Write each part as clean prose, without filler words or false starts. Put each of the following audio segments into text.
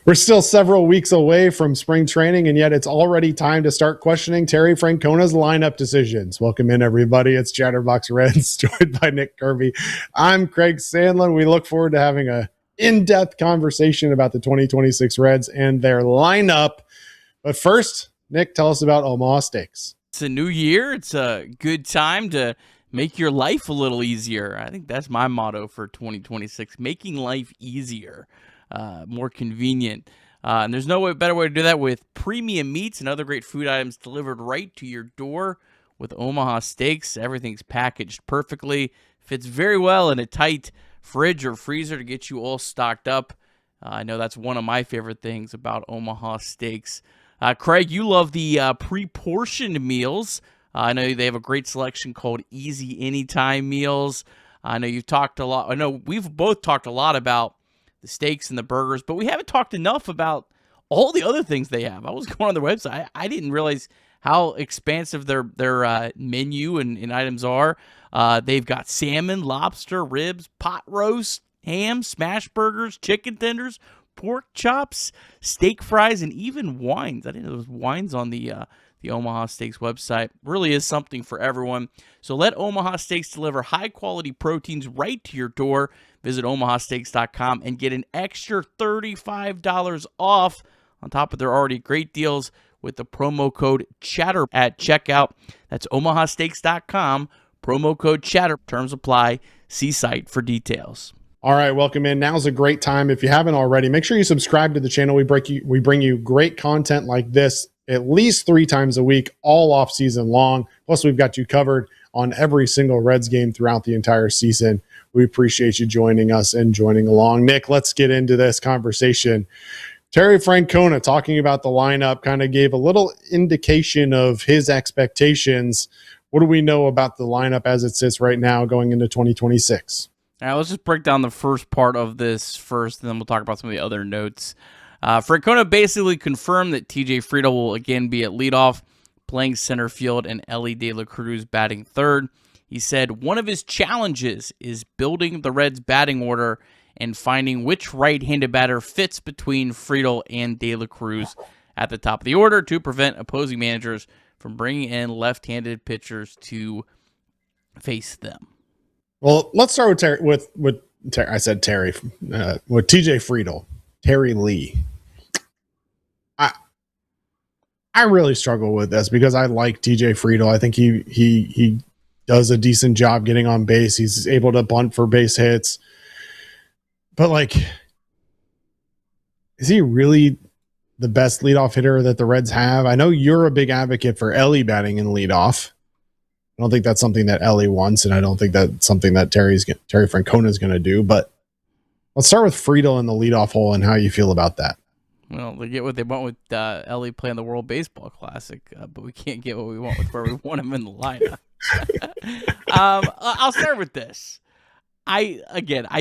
We're still several weeks away from spring training, and yet it's already time to start questioning Terry Francona's lineup decisions. Welcome in, everybody. It's Chatterbox Reds, joined by Nick Kirby. I'm Craig Sandlin. We look forward to having a in-depth conversation about the 2026 Reds and their lineup. But first, Nick, tell us about Omaha Steaks. It's a new year. It's a good time to make your life a little easier. I think that's my motto for 2026, making life easier. More convenient. And there's no better way to do that with premium meats and other great food items delivered right to your door with Omaha Steaks. Everything's packaged perfectly, fits very well in a tight fridge or freezer to get you all stocked up. I know that's one of my favorite things about Omaha Steaks. Craig, you love the pre-portioned meals. I know they have a great selection called Easy Anytime Meals. I know you've talked a lot. I know we've both talked a lot about the steaks and the burgers, but we haven't talked enough about all the other things they have. I was going on their website. I didn't realize how expansive their menu and items are. They've got salmon, lobster, ribs, pot roast, ham, smash burgers, chicken tenders, pork chops, steak fries, and even wines. I didn't know there was wines on the Omaha Steaks website. Really is something for everyone. So let Omaha Steaks deliver high-quality proteins right to your door. Visit omahasteaks.com and get an extra $35 off on top of their already great deals with the promo code CHATTER at checkout. That's omahasteaks.com, promo code CHATTER. Terms apply. See site for details. All right, welcome in. Now's a great time. If you haven't already, make sure you subscribe to the channel. We bring you great content like this at least 3 times a week, all off season long. Plus, we've got you covered on every single Reds game throughout the entire season. We appreciate you joining us and joining along. Nick, let's get into this conversation. Terry Francona talking about the lineup kind of gave a little indication of his expectations. What do we know about the lineup as it sits right now going into 2026? All right, let's just break down the first part of this first, and then we'll talk about some of the other notes. Francona basically confirmed that TJ Friedl will again be at leadoff, playing center field, and Elly De La Cruz batting third. He said one of his challenges is building the Reds' batting order and finding which right-handed batter fits between Friedl and De La Cruz at the top of the order to prevent opposing managers from bringing in left-handed pitchers to face them. Well, let's start with Terry. With TJ Friedl, Terry Lee. I really struggle with this because I like TJ Friedl. I think he does a decent job getting on base. He's able to bunt for base hits. But, like, is he really the best leadoff hitter that the Reds have? I know you're a big advocate for Elly batting in leadoff. I don't think that's something that Elly wants, and I don't think that's something that Terry Francona is going to do. But let's start with Friedl in the leadoff hole and how you feel about that. Well, they get what they want with Elly playing the World Baseball Classic, but we can't get what we want with where we want him in the lineup. I'll start with this. I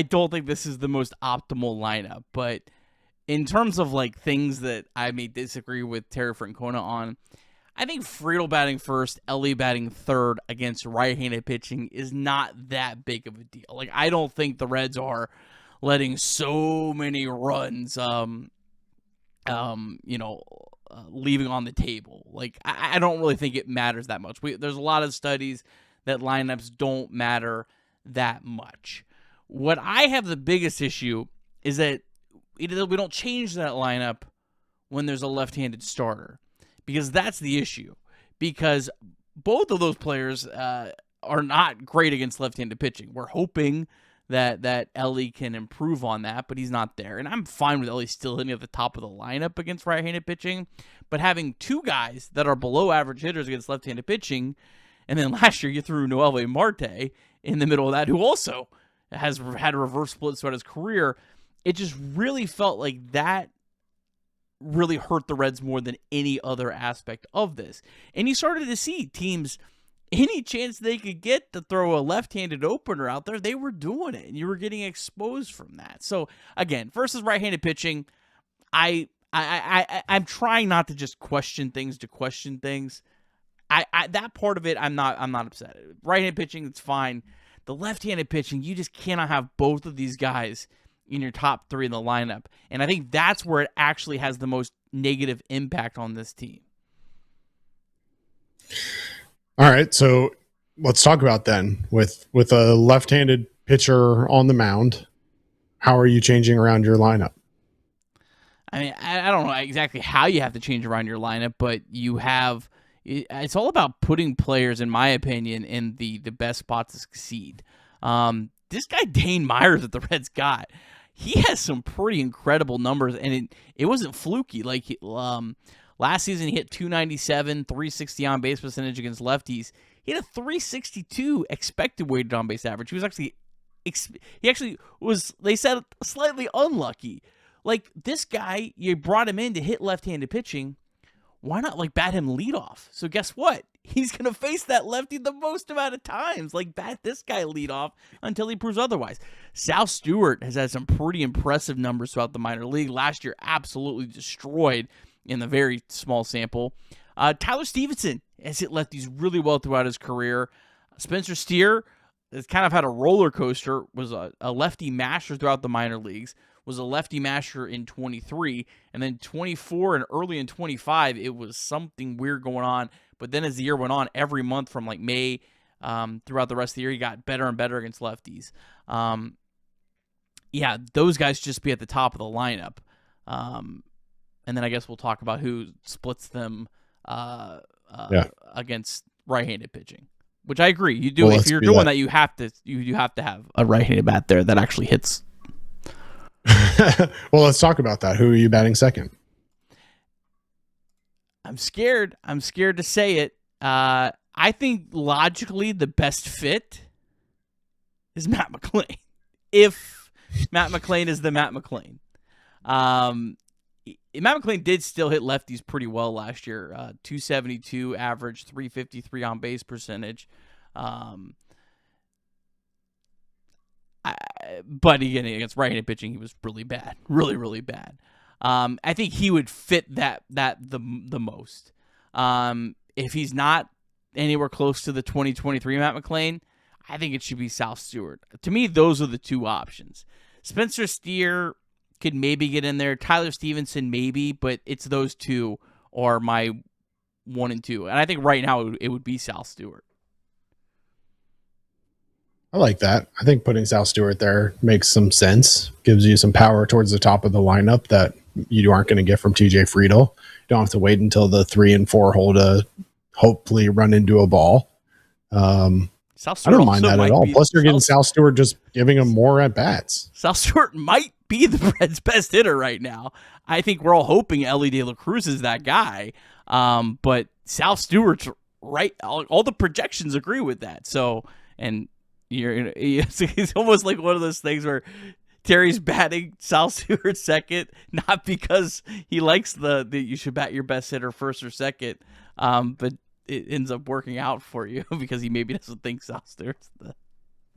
don't think this is the most optimal lineup, but in terms of like things that I may disagree with Terry Francona on, I think Friedl batting first, Elly batting third against right-handed pitching is not that big of a deal. Like, I don't think the Reds are letting so many runs, leaving on the table. Like, I don't really think it matters that much. There's a lot of studies that lineups don't matter that much. What I have the biggest issue is that we don't change that lineup when there's a left-handed starter, because that's the issue. Because both of those players are not great against left-handed pitching. We're hoping that Elly can improve on that, but he's not there. And I'm fine with Elly still hitting at the top of the lineup against right-handed pitching, but having 2 guys that are below average hitters against left-handed pitching, and then last year you threw Noevli Marte in the middle of that, who also has had reverse splits throughout his career, it just really felt like that really hurt the Reds more than any other aspect of this. And you started to see teams, any chance they could get to throw a left-handed opener out there, they were doing it, and you were getting exposed from that. So again, versus right-handed pitching, I'm trying not to just question things to question things. That part of it, I'm not upset. Right-handed pitching, it's fine. The left-handed pitching, you just cannot have both of these guys in your top 3 in the lineup. And I think that's where it actually has the most negative impact on this team. All right, so let's talk about then with a left-handed pitcher on the mound. How are you changing around your lineup? I mean, I don't know exactly how you have to change around your lineup, but you have. It's all about putting players, in my opinion, in the best spot to succeed. This guy Dane Myers that the Reds got, he has some pretty incredible numbers, and it wasn't fluky. Like last season, he hit .297, .360 on base percentage against lefties. He had a .362 expected weighted on base average. He actually was, they said, slightly unlucky. Like, this guy, you brought him in to hit left-handed pitching. Why not, like, bat him leadoff? So guess what? He's going to face that lefty the most amount of times. Like, bat this guy leadoff until he proves otherwise. Sal Stewart has had some pretty impressive numbers throughout the minor league. Last year, absolutely destroyed in the very small sample. Tyler Stevenson has hit lefties really well throughout his career. Spencer Steer has kind of had a roller coaster, was a lefty masher throughout the minor leagues, was a lefty masher in 23, and then 24 and early in 25, it was something weird going on. But then as the year went on, every month from like May throughout the rest of the year, he got better and better against lefties. Yeah, those guys just be at the top of the lineup. And then I guess we'll talk about who splits them against right-handed pitching. Which I agree, you do. Well, if you're doing that, you have to have a right-handed bat there that actually hits. Well, let's talk about that. Who are you batting second? I'm scared to say it. I think logically the best fit is Matt McClain. If Matt McClain is the Matt McClain. Matt McClain did still hit lefties pretty well last year. .272 average, .353 on base percentage. But again, against right-handed pitching, he was really bad, really, really bad. I think he would fit that the most. If he's not anywhere close to the 2023 Matt McClain, I think it should be Sal Stewart. To me, those are the two options. Spencer Steer could maybe get in there. Tyler Stevenson maybe, but it's those two are my 1 and 2. And I think right now it would be Sal Stewart. I like that. I think putting Sal Stewart there makes some sense. Gives you some power towards the top of the lineup that you aren't going to get from TJ Friedl. You don't have to wait until the 3 and 4 hole to hopefully run into a ball. I don't mind that at all. Plus, you're getting Sal Stewart, just giving him more at bats. Sal Stewart might be the Reds' best hitter right now. I think we're all hoping Elly De La Cruz is that guy. But Sal Stewart's right. All the projections agree with that. So, and it's almost like one of those things where Terry's batting Sal Stewart second, not because he likes the you should bat your best hitter first or second, but it ends up working out for you because he maybe doesn't think Sal Stewart's the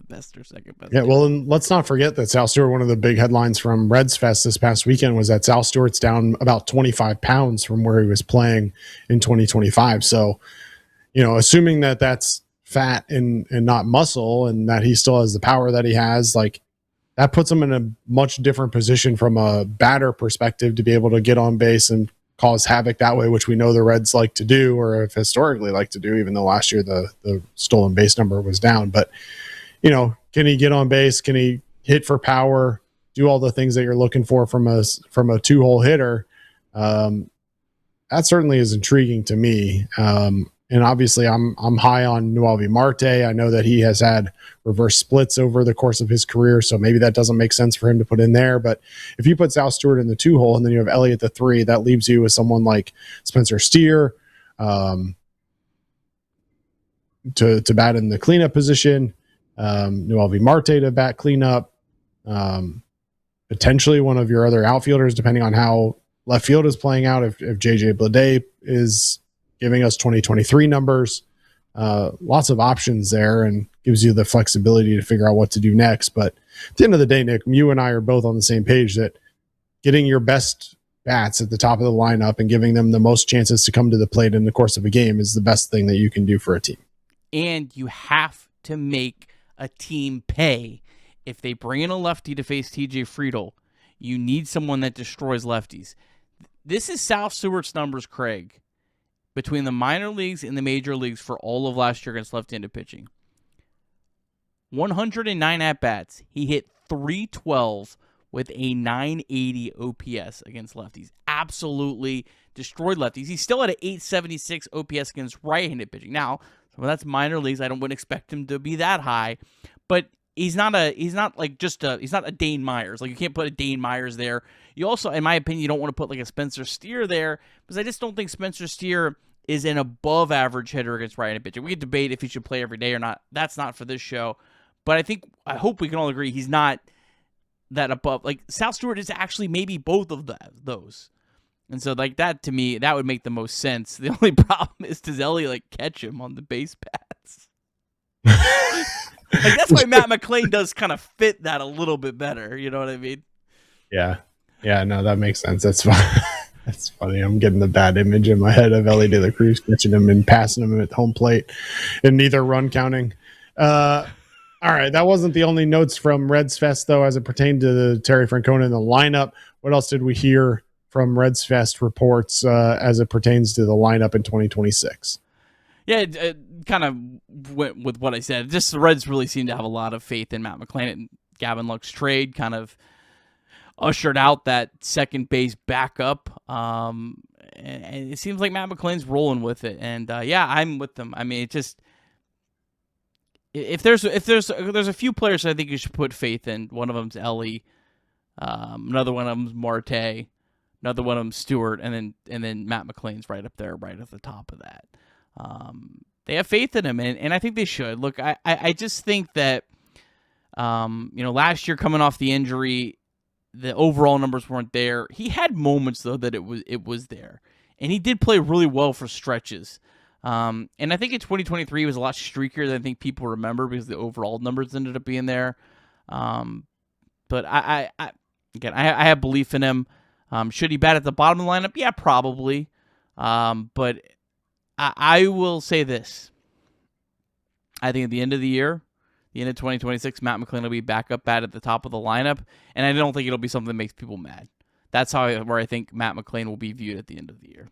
best or second best. Yeah, well, and let's not forget that Sal Stewart, one of the big headlines from RedsFest this past weekend was that Sal Stewart's down about 25 pounds from where he was playing in 2025. So, assuming that that's fat and not muscle and that he still has the power that he has, like that puts him in a much different position from a batter perspective to be able to get on base and cause havoc that way, which we know the Reds like to do or have historically liked to do, even though last year the stolen base number was down. But, can he get on base? Can he hit for power? Do all the things that you're looking for from a 2-hole hitter? That certainly is intriguing to me. And obviously I'm high on Noevli Marte. I know that he has had reverse splits over the course of his career, so maybe that doesn't make sense for him to put in there. But if you put Sal Stewart in the 2-hole and then you have Elly at the 3, that leaves you with someone like Spencer Steer to bat in the cleanup position, Noevli Marte to bat cleanup, potentially one of your other outfielders, depending on how left field is playing out. If JJ Bleday is giving us 2023 numbers, lots of options there and gives you the flexibility to figure out what to do next. But at the end of the day, Nick, you and I are both on the same page that getting your best bats at the top of the lineup and giving them the most chances to come to the plate in the course of a game is the best thing that you can do for a team. And you have to make a team pay if they bring in a lefty to face TJ Friedl, you need someone that destroys lefties. This is Sal Stewart's numbers, Craig, between the minor leagues and the major leagues for all of last year against left-handed pitching. 109 at-bats. He hit .312 with a .980 OPS against lefties. Absolutely destroyed lefties. He's still at an .876 OPS against right-handed pitching. Now, that's minor leagues. I wouldn't expect him to be that high, but he's not a Dane Myers. Like, you can't put a Dane Myers there. You also, in my opinion, you don't want to put like a Spencer Steer there, because I just don't think Spencer Steer is an above average hitter against right-handed pitching. We could debate if he should play every day or not. That's not for this show. But I hope we can all agree he's not that above. Like, Sal Stewart is actually maybe both of those. And so, like, that to me, that would make the most sense. The only problem is, does Elly like catch him on the base paths? Like, that's why Matt McLain does kind of fit that a little bit better. You know what I mean? Yeah. Yeah, no, that makes sense. That's fine. That's funny. I'm getting the bad image in my head of Elly De La Cruz catching him and passing him at home plate in neither run counting. All right, that wasn't the only notes from RedsFest, though, as it pertained to Terry Francona in the lineup. What else did we hear from RedsFest reports as it pertains to the lineup in 2026? Yeah, it kind of went with what I said. Just the Reds really seem to have a lot of faith in Matt McLain, and Gavin Lux trade kind of ushered out that second base backup. And it seems like Matt McLain's rolling with it. And yeah, I'm with them. I mean, it just, if there's a few players I think you should put faith in. One of them's Elly, another one of them's Marte, another one of them's Stewart, and then Matt McLain's right up there, right at the top of that. They have faith in him, and I think they should. Look, I just think that last year, coming off the injury, the overall numbers weren't there. He had moments though that it was there, and he did play really well for stretches. And I think in 2023 he was a lot streakier than I think people remember, because the overall numbers ended up being there. But I have belief in him. Should he bat at the bottom of the lineup? Yeah, probably. But I will say this. I think at the end of the year, the end of 2026, Matt McLain will be back up bat at the top of the lineup, and I don't think it'll be something that makes people mad. That's where I think Matt McLain will be viewed at the end of the year.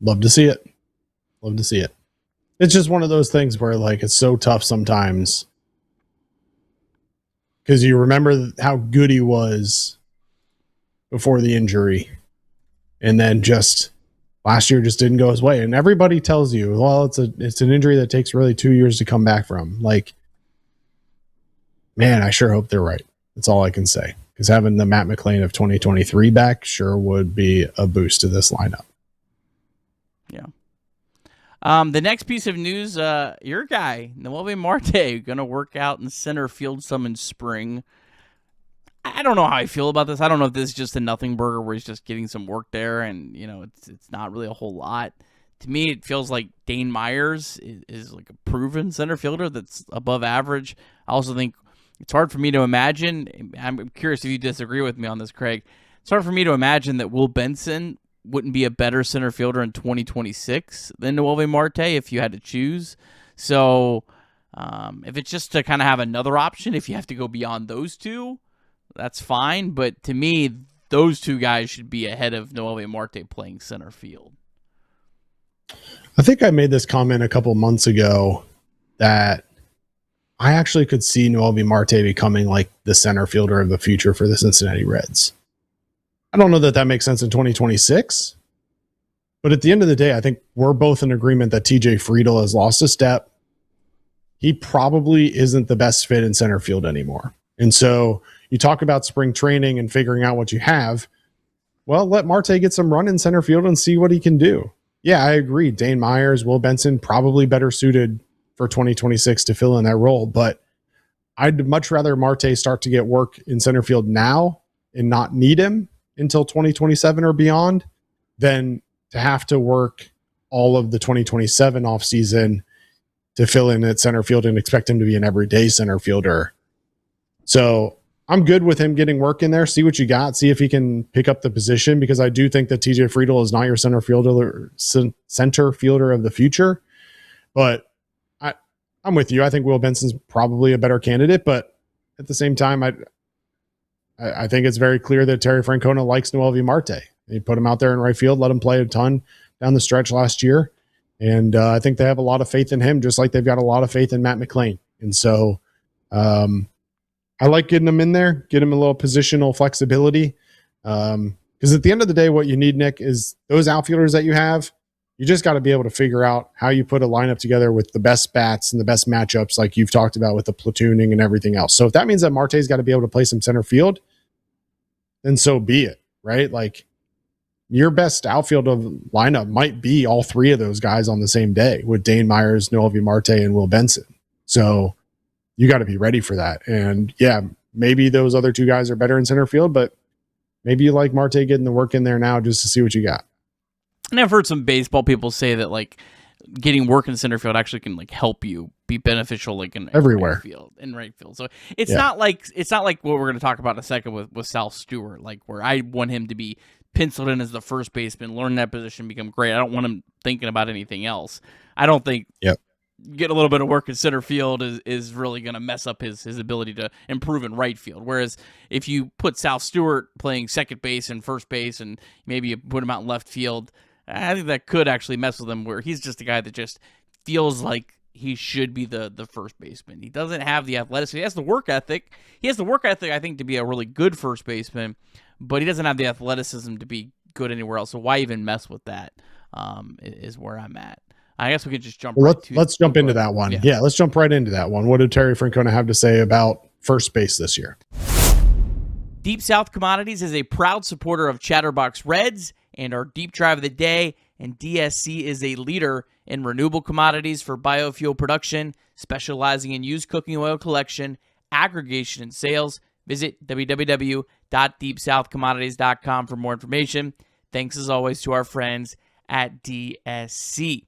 Love to see it. Love to see it. It's just one of those things where, like, it's so tough sometimes, because you remember how good he was before the injury, and then just last year just didn't go his way. And everybody tells you, well, it's an injury that takes really 2 years to come back from. Like, man, I sure hope they're right. That's all I can say, because having the Matt McLain of 2023 back sure would be a boost to this lineup. Yeah. The next piece of news, your guy, Noevli Marte, going to work out in center field some in spring. I don't know how I feel about this. I don't know if this is just a nothing burger where he's just getting some work there, and it's not really a whole lot. To me, it feels like Dane Myers is like a proven center fielder that's above average. I also think it's hard for me to imagine. I'm curious if you disagree with me on this, Craig. It's hard for me to imagine that Will Benson wouldn't be a better center fielder in 2026 than Noevli Marte if you had to choose. So if it's just to kind of have another option, if you have to go beyond those two, that's fine. But to me, those two guys should be ahead of Noevli Marte playing center field. I think I made this comment a couple months ago that I actually could see Noevli Marte becoming like the center fielder of the future for the Cincinnati Reds. I don't know that makes sense in 2026, but at the end of the day, I think we're both in agreement that TJ Friedl has lost a step. He probably isn't the best fit in center field anymore. And so you talk about spring training and figuring out what you have. Well, let Marte get some run in center field and see what he can do. Yeah, I agree. Dane Myers, Will Benson, probably better suited for 2026 to fill in that role, but I'd much rather Marte start to get work in center field now and not need him until 2027 or beyond than to have to work all of the 2027 offseason to fill in at center field and expect him to be an everyday center fielder. So I'm good with him getting work in there. See what you got. See if he can pick up the position, because I do think that TJ Friedl is not your center fielder of the future. But I'm with you. I think Will Benson's probably a better candidate, but at the same time, I think it's very clear that Terry Francona likes Noevli Marte. He put him out there in right field, let him play a ton down the stretch last year. And I think they have a lot of faith in him, just like they've got a lot of faith in Matt McLain. And so I like getting him in there, get him a little positional flexibility. Because at the end of the day, what you need, Nick, is those outfielders that you have, you just got to be able to figure out how you put a lineup together with the best bats and the best matchups, like you've talked about with the platooning and everything else. So if that means that Marte's got to be able to play some center field, then so be it, right? Like your best outfield of lineup might be all three of those guys on the same day with Dane Myers, Noevli Marte, and Will Benson. So you got to be ready for that. And yeah, maybe those other two guys are better in center field, but maybe you like Marte getting the work in there now just to see what you got. And I've heard some baseball people say that like getting work in center field actually can like help you be beneficial like in everywhere in right field. So it's not like what we're going to talk about in a second with Sal Stewart, like where I want him to be penciled in as the first baseman, learn that position, become great. I don't want him thinking about anything else. I don't think getting a little bit of work in center field is really going to mess up his ability to improve in right field. Whereas if you put Sal Stewart playing second base and first base and maybe you put him out in left field, I think that could actually mess with him, where he's just a guy that just feels like he should be the first baseman. He doesn't have the athleticism. He has the work ethic. He has the work ethic, I think, to be a really good first baseman, but he doesn't have the athleticism to be good anywhere else. So why even mess with that is where I'm at. I guess we could just jump let's jump into that one. Yeah, let's jump right into that one. What did Terry Francona have to say about first base this year? Deep South Commodities is a proud supporter of Chatterbox Reds and our Deep Drive of the Day, and DSC is a leader in renewable commodities for biofuel production, specializing in used cooking oil collection, aggregation, and sales. Visit www.deepsouthcommodities.com for more information. Thanks as always to our friends at DSC.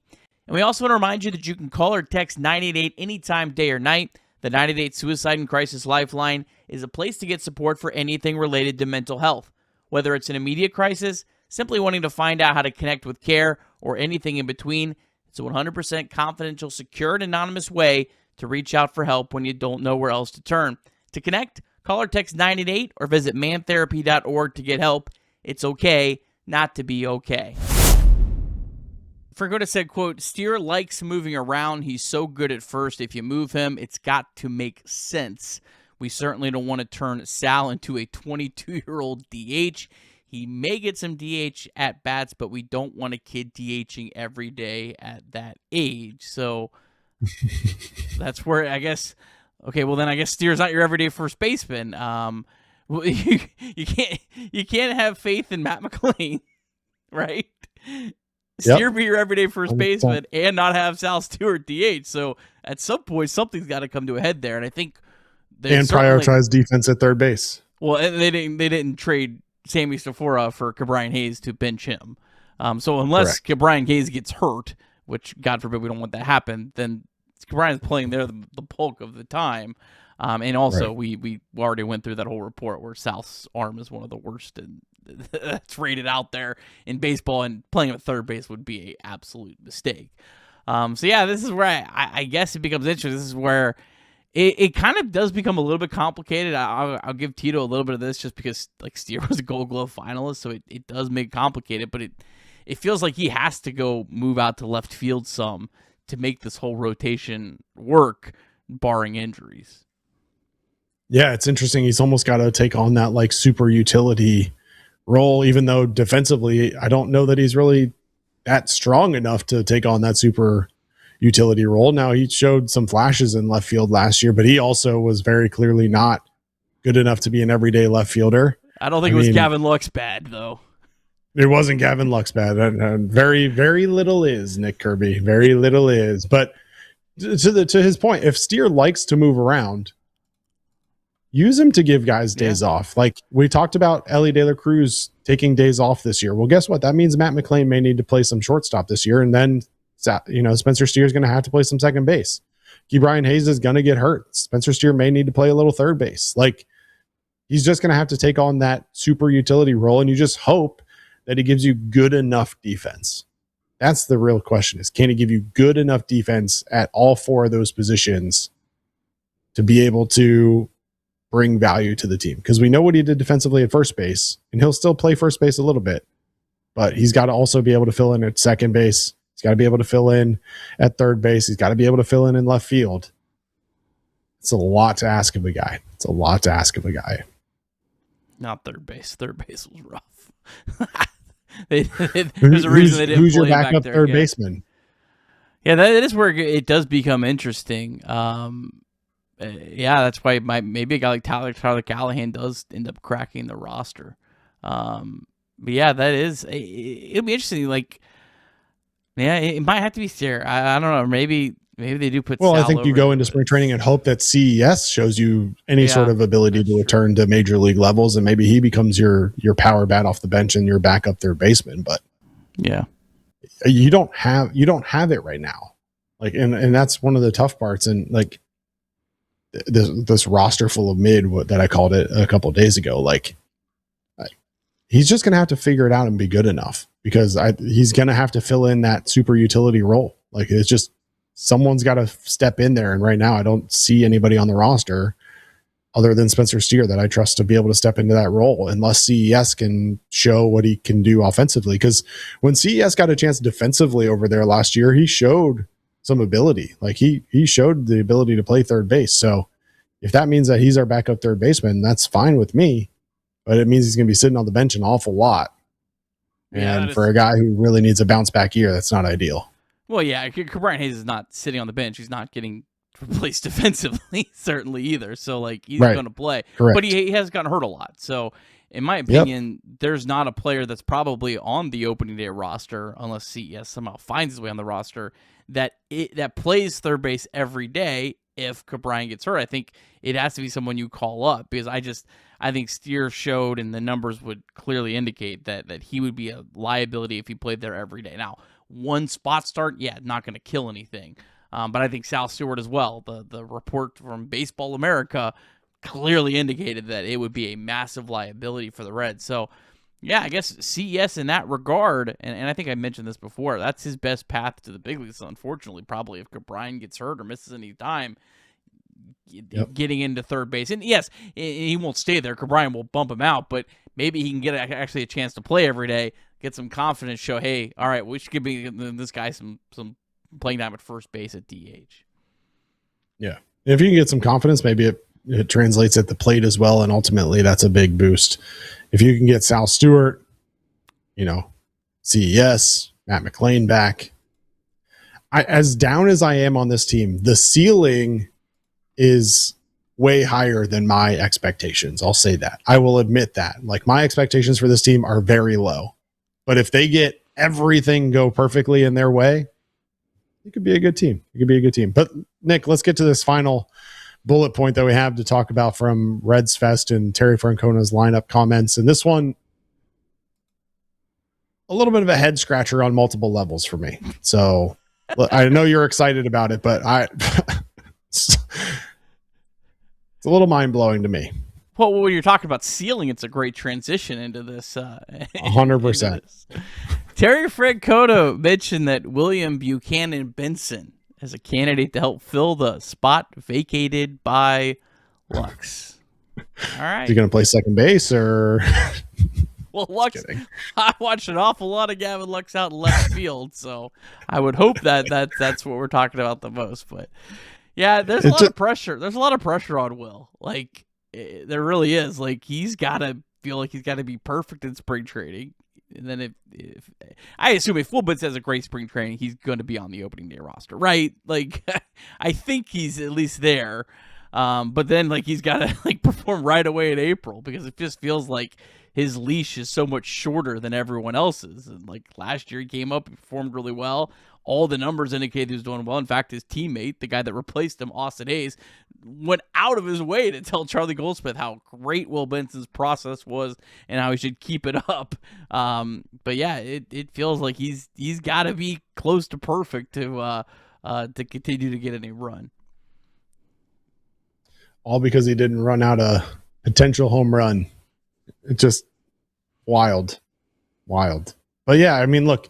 And we also want to remind you that you can call or text 988 anytime, day or night. The 988 Suicide and Crisis Lifeline is a place to get support for anything related to mental health. Whether it's an immediate crisis, simply wanting to find out how to connect with care, or anything in between, it's a 100% confidential, secure, and anonymous way to reach out for help when you don't know where else to turn. To connect, call or text 988 or visit mantherapy.org to get help. It's okay not to be okay. Francona said, quote, Steer likes moving around. He's so good at first. If you move him, it's got to make sense. We certainly don't want to turn Sal into a 22-year-old DH. He may get some DH at bats, but we don't want a kid DHing every day at that age. So that's where I guess. Okay, well then I guess Steer's not your everyday first baseman. You can't have faith in Matt McLain, right? Steer be your everyday first baseman and not have Sal Stewart DH. So at some point something's got to come to a head there, and I think and prioritize defense at third base. Well, they didn't trade Sammy Stafora for Ke'Bryan Hayes to bench him. So unless Ke'Bryan Hayes gets hurt, which God forbid we don't want that to happen, then Ke'Bryan's playing there the bulk of the time. And also we already went through that whole report where Sal's arm is one of the worst that's rated out there in baseball, and playing him at third base would be an absolute mistake. So yeah, this is where I guess it becomes interesting. This is where it kind of does become a little bit complicated. I'll give Tito a little bit of this just because like Steer was a Gold Glove finalist, so it does make it complicated, but it feels like he has to go move out to left field some to make this whole rotation work, barring injuries. Yeah, it's interesting. He's almost got to take on that like super utility role, even though defensively, I don't know that he's really that strong enough to take on that super utility role. Now, he showed some flashes in left field last year, but he also was very clearly not good enough to be an everyday left fielder. I don't think it was Gavin Lux bad, though. It wasn't Gavin Lux bad. Very, very little is, Nick Kirby. Very little is. But to his point, if Steer likes to move around, use him to give guys days off. Like we talked about Elly De La Cruz taking days off this year. Well, guess what? That means Matt McLain may need to play some shortstop this year, and then Spencer Steer is going to have to play some second base. Ke'Bryan Hayes is going to get hurt. Spencer Steer may need to play a little third base. Like he's just going to have to take on that super utility role, and you just hope that he gives you good enough defense. That's the real question: is can he give you good enough defense at all four of those positions to be able to bring value to the team? Because we know what he did defensively at first base, and he'll still play first base a little bit, but he's got to also be able to fill in at second base. He's got to be able to fill in at third base. He's got to be able to fill in left field. It's a lot to ask of a guy. Not third base. Third base was rough. There's a reason they didn't. Who's your play him backup back third there baseman? Yeah, that is where it does become interesting. Yeah, that's why maybe a guy like Tyler Callahan does end up cracking the roster. But yeah, that is it'll be interesting. Like, yeah, it might have to be Steer. I don't know. Maybe they do put. Well, Sal I think you over go there, into but spring training and hope that CES shows you any sort of ability to return to major league levels, and maybe he becomes your power bat off the bench and your backup third baseman. But yeah, you don't have it right now. Like, and that's one of the tough parts. And like this roster full of mid, that I called it a couple of days ago, like he's just going to have to figure it out and be good enough, because he's going to have to fill in that super utility role. Like, it's just, someone's got to step in there. And right now I don't see anybody on the roster other than Spencer Steer that I trust to be able to step into that role, unless CES can show what he can do offensively. Because when CES got a chance defensively over there last year, he showed some ability. Like he showed the ability to play third base. So if that means that he's our backup third baseman, that's fine with me, but it means he's going to be sitting on the bench an awful lot. And for a guy who really needs a bounce back year, that's not ideal. Well, yeah, Brian Hayes is not sitting on the bench. He's not getting replaced defensively, certainly either. So, like, he's going to play. Correct. But he has gotten hurt a lot. So, in my opinion, there's not a player that's probably on the opening day roster, unless CES somehow finds his way on the roster, that plays third base every day if Brian gets hurt. I think it has to be someone you call up, because I think Steer showed, and the numbers would clearly indicate that he would be a liability if he played there every day. Now, one spot start, not going to kill anything. But I think Sal Stewart as well. The report from Baseball America clearly indicated that it would be a massive liability for the Reds. So, yeah, I guess CES in that regard, and I think I mentioned this before, that's his best path to the big leagues. Unfortunately, probably if Brian gets hurt or misses any time, getting into third base. And yes, he won't stay there. Brian will bump him out, but maybe he can get actually a chance to play every day, get some confidence, show, hey, all right, we should give this guy some playing time at first base at DH. Yeah. If you can get some confidence, maybe it translates at the plate as well, and ultimately that's a big boost. If you can get Sal Stewart, CES, Matt McLean back. As down as I am on this team, the ceiling is way higher than my expectations. I'll say that. I will admit that. Like, my expectations for this team are very low. But if they get everything go perfectly in their way, it could be a good team. But Nick, let's get to this final bullet point that we have to talk about from RedsFest and Terry Francona's lineup comments. And this one, a little bit of a head scratcher on multiple levels for me. So I know you're excited about it, but it's a little mind blowing to me. Well, when you're talking about ceiling, it's a great transition into this. 100%. Terry Francona mentioned that William Buchanan Benson is a candidate to help fill the spot vacated by Lux. All right. Is he going to play second base or? Well, Lux, I watched an awful lot of Gavin Lux out in left field, so I would hope that's what we're talking about the most. But yeah, there's a lot of pressure. There's a lot of pressure on Will. Like, there really is. Like, he's got to feel like he's got to be perfect in spring training. And then if I assume if Will Benson has a great spring training, he's going to be on the opening day roster, right? Like, I think he's at least there. But then, like, he's got to, like, perform right away in April, because it just feels like his leash is so much shorter than everyone else's. And, like, last year he came up and performed really well. All the numbers indicate he was doing well. In fact, his teammate, the guy that replaced him, Austin Hayes, went out of his way to tell Charlie Goldsmith how great Will Benson's process was and how he should keep it up. But yeah, it feels like he's got to be close to perfect to continue to get any run. All because he didn't run out a potential home run. It's just wild. But yeah, I mean, look,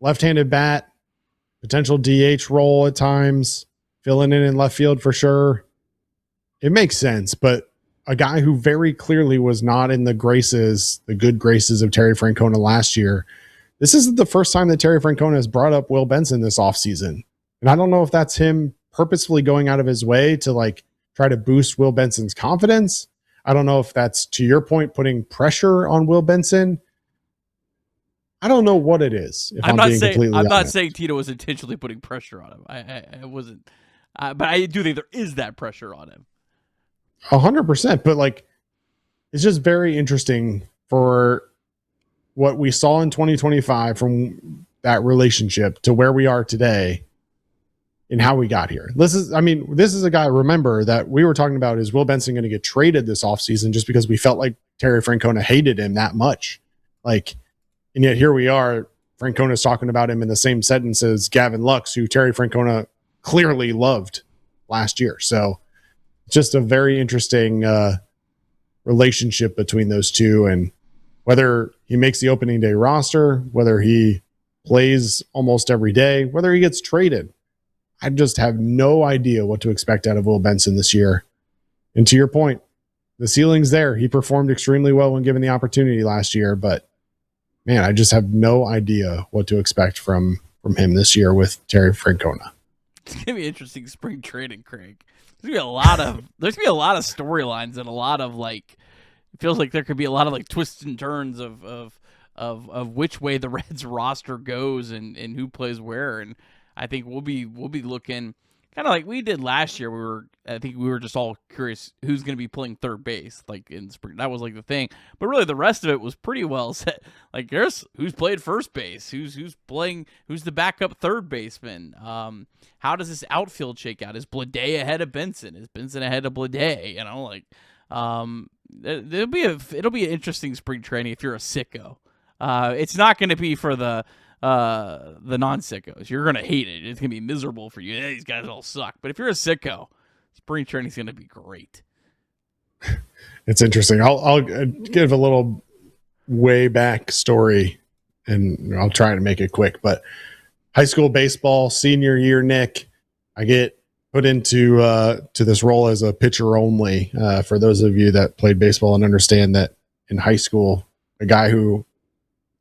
left-handed bat, potential DH role at times, filling in left field for sure. It makes sense, but a guy who very clearly was not in the good graces of Terry Francona last year. This isn't the first time that Terry Francona has brought up Will Benson this offseason. And I don't know if that's him purposefully going out of his way to like try to boost Will Benson's confidence. I don't know if that's, to your point, putting pressure on Will Benson. I don't know what it is. If I'm not saying Tito was intentionally putting pressure on him. I wasn't, but I do think there is that pressure on him. 100%. But like, it's just very interesting for what we saw in 2025 from that relationship to where we are today and how we got here. This is a guy, remember, that we were talking about, is Will Benson going to get traded this offseason just because we felt like Terry Francona hated him that much? Like, and yet here we are, Francona's talking about him in the same sentence as Gavin Lux, who Terry Francona clearly loved last year. So just a very interesting relationship between those two, and whether he makes the opening day roster, whether he plays almost every day, whether he gets traded. I just have no idea what to expect out of Will Benson this year. And to your point, the ceiling's there. He performed extremely well when given the opportunity last year, but man, I just have no idea what to expect from him this year with Terry Francona. It's gonna be interesting spring training, Craig. There's gonna be a lot of storylines and a lot of like, it feels like there could be a lot of like twists and turns of which way the Reds roster goes and who plays where. And I think we'll be looking kind of like we did last year. I think we were just all curious who's going to be playing third base, like in spring. That was like the thing. But really, the rest of it was pretty well set. Like, here's who's played first base, who's the backup third baseman. How does this outfield shake out? Is Blade ahead of Benson? Is Benson ahead of Blade? You know, like, it'll be an interesting spring training if you're a sicko. It's not going to be for the non-sickos. You're going to hate it. It's going to be miserable for you. These guys all suck. But if you're a sicko, spring training is going to be great. It's interesting. I'll give a little way back story, and I'll try to make it quick. But high school baseball, senior year, Nick, I get put into to this role as a pitcher only. For those of you that played baseball and understand that in high school, a guy who,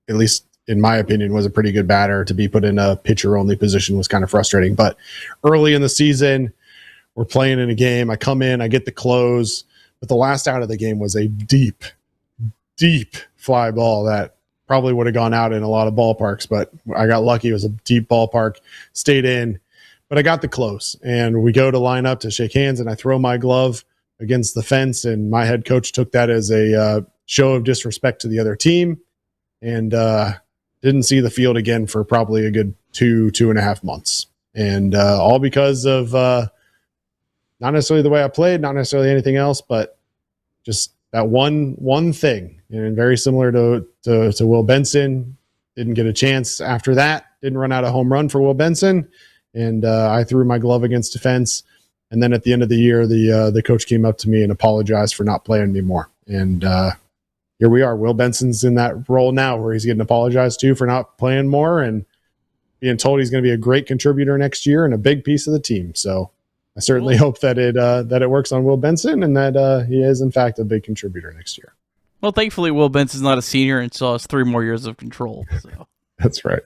at least in my opinion, was a pretty good batter, to be put in a pitcher only position was kind of frustrating. But early in the season, we're playing in a game. I come in, I get the close, but the last out of the game was a deep fly ball that probably would have gone out in a lot of ballparks, but I got lucky. It was a deep ballpark, stayed in, but I got the close. And we go to line up to shake hands, and I throw my glove against the fence, and my head coach took that as a show of disrespect to the other team, and didn't see the field again for probably a good 2.5 months. And all because of not necessarily the way I played, not necessarily anything else, but just that one thing. And very similar to Will Benson, didn't get a chance after that, didn't run out a home run for Will Benson. And I threw my glove against the fence. And then at the end of the year, the coach came up to me and apologized for not playing anymore. And here we are. Will Benson's in that role now where he's getting apologized to for not playing more and being told he's going to be a great contributor next year and a big piece of the team. So I certainly hope that it works on Will Benson and that he is, in fact, a big contributor next year. Well, thankfully, Will Benson's not a senior and still has 3 more years of control. So. That's right.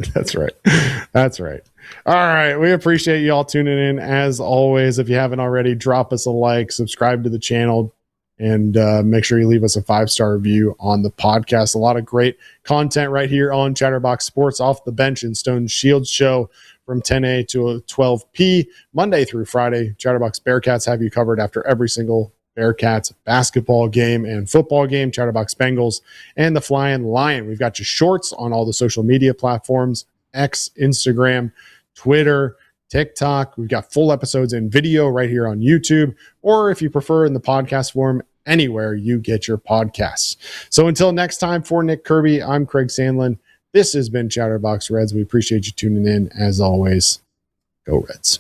All right. We appreciate you all tuning in. As always, if you haven't already, drop us a like, subscribe to the channel, and make sure you leave us a 5-star review on the podcast. A lot of great content right here on Chatterbox Sports, Off the Bench and Stone Shields show from 10 a to 12 p, Monday through Friday. Chatterbox Bearcats have you covered after every single Bearcats basketball game and football game. Chatterbox Bengals and the Flying Lion. We've got your shorts on all the social media platforms, X, Instagram, Twitter, TikTok. We've got full episodes in video right here on YouTube, or if you prefer in the podcast form, anywhere you get your podcasts. So until next time, for Nick Kirby, I'm Craig Sandlin. This has been Chatterbox Reds. We appreciate you tuning in. As always, go Reds.